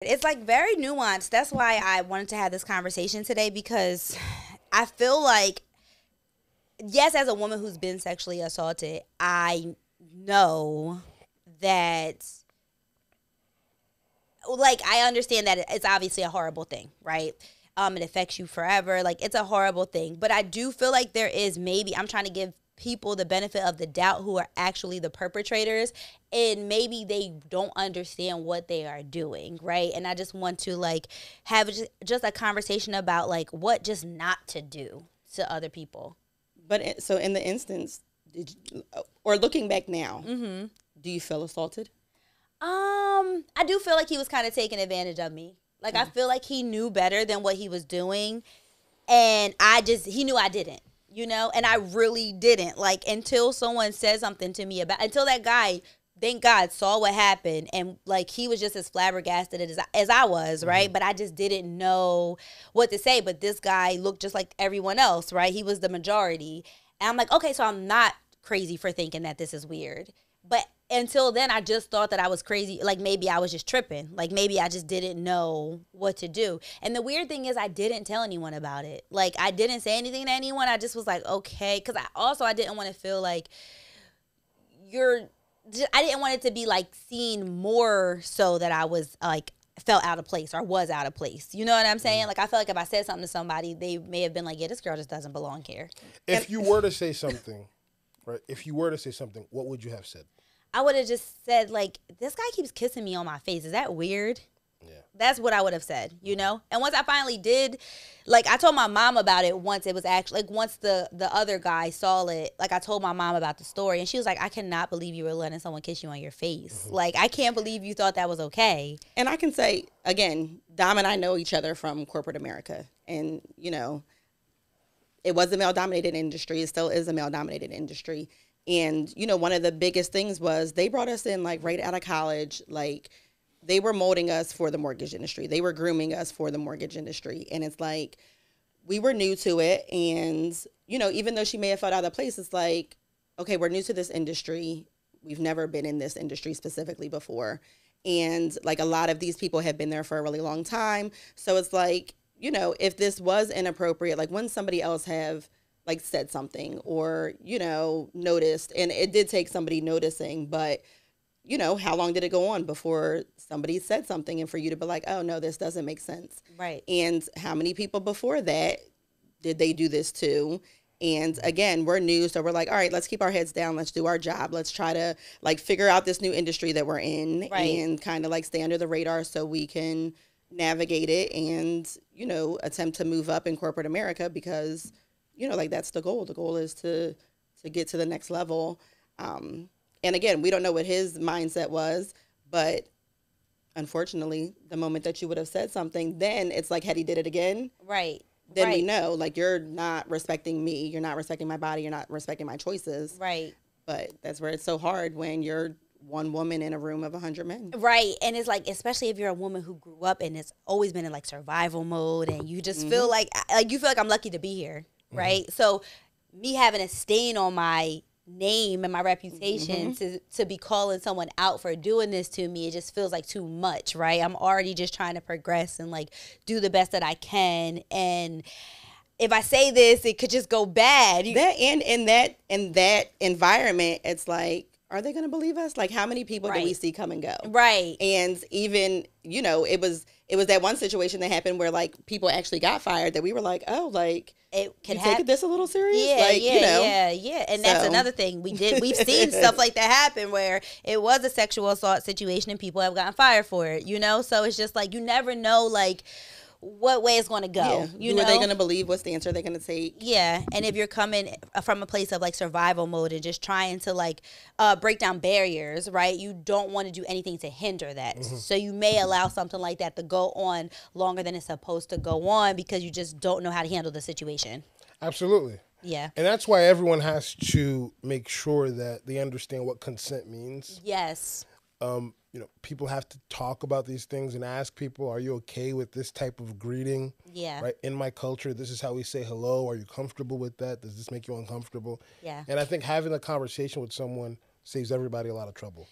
It's like very nuanced. That's why I wanted to have this conversation today because I feel like, yes, as a woman who's been sexually assaulted, I know that, like, I understand that it's obviously a horrible thing, right? It affects you forever. Like, it's a horrible thing. But I do feel like there is, maybe, I'm trying to give people the benefit of the doubt who are actually the perpetrators, and maybe they don't understand what they are doing, right? And I just want to, like, have just a conversation about, like, what just not to do to other people. But so in the instance, or looking back now, do you feel assaulted? I do feel like he was kind of taking advantage of me. Like, I feel like he knew better than what he was doing, and he knew I didn't, and I really didn't. Like, until someone said something to me until that guy, thank God, saw what happened, and, like, he was just as flabbergasted as I was, right? But I just didn't know what to say. But this guy looked just like everyone else, right? He was the majority. And I'm like, okay, so I'm not crazy for thinking that this is weird. But until then, I just thought that I was crazy. Like, maybe I was just tripping. Like, maybe I just didn't know what to do. And the weird thing is, I didn't tell anyone about it. Like, I didn't say anything to anyone. I just was like, okay. Because I didn't want to feel like I didn't want it to be, like, seen more so that I was, like, felt out of place or was out of place. You know what I'm saying? Like, I felt like if I said something to somebody, they may have been like, yeah, this girl just doesn't belong here. If you were to say something, right? If you were to say something, what would you have said? I would have just said, like, this guy keeps kissing me on my face. Is that weird? Yeah. That's what I would have said, And once I finally did, like, I told my mom about it once it was actually, like, once the other guy saw it, like, I told my mom about the story, and she was like, I cannot believe you were letting someone kiss you on your face. Like, I can't believe you thought that was okay. And I can say, again, Dom and I know each other from corporate America. And, it was a male-dominated industry. It still is a male-dominated industry. And, one of the biggest things was they brought us in, like, right out of college. Like, they were molding us for the mortgage industry. They were grooming us for the mortgage industry. And it's like, we were new to it. And, even though she may have felt out of place, it's like, okay, we're new to this industry. We've never been in this industry specifically before. And, like, a lot of these people have been there for a really long time. So it's like, if this was inappropriate, like, wouldn't somebody else have, like, said something or, noticed? And it did take somebody noticing, but, how long did it go on before somebody said something and for you to be like, oh, no, this doesn't make sense? Right. And how many people before that did they do this to? And again, we're new, so we're like, all right, let's keep our heads down. Let's do our job. Let's try to, like, figure out this new industry that we're in, right, and kind of, like, stay under the radar so we can navigate it and, attempt to move up in corporate America because, like, that's the goal. The goal is to get to the next level. And again, we don't know what his mindset was, but unfortunately, the moment that you would have said something, then it's like, had he did it again, right, then we know, like, you're not respecting me, you're not respecting my body, you're not respecting my choices. Right. But that's where it's so hard when you're one woman in a room of 100 men. Right. And it's like, especially if you're a woman who grew up and it's always been in, like, survival mode, and you just feel like you feel like I'm lucky to be here, right? So me having a stain on my name and my reputation to be calling someone out for doing this to me, it just feels like too much, right? I'm already just trying to progress and, like, do the best that I can, and if I say this, it could just go bad. That and in that environment, it's like, are they going to believe us? Like, how many people do we see come and go? Right. And even, it was that one situation that happened where, like, people actually got fired that we were like, oh, like, it can take this a little serious? Yeah, like, yeah. And that's another thing we've seen stuff like that happen where it was a sexual assault situation and people have gotten fired for it, So it's just like, you never know, like, what way it's going to go. Who are they going to believe? What's the answer they're going to take? Yeah, and if you're coming from a place of, like, survival mode and just trying to, like, break down barriers, right? You don't want to do anything to hinder that. So you may allow something like that to go on longer than it's supposed to go on because you just don't know how to handle the situation. Absolutely. Yeah. And that's why everyone has to make sure that they understand what consent means. Yes. People have to talk about these things and ask people, are you okay with this type of greeting? Yeah. Right? In my culture, this is how we say hello. Are you comfortable with that? Does this make you uncomfortable? Yeah. And I think having a conversation with someone saves everybody a lot of trouble.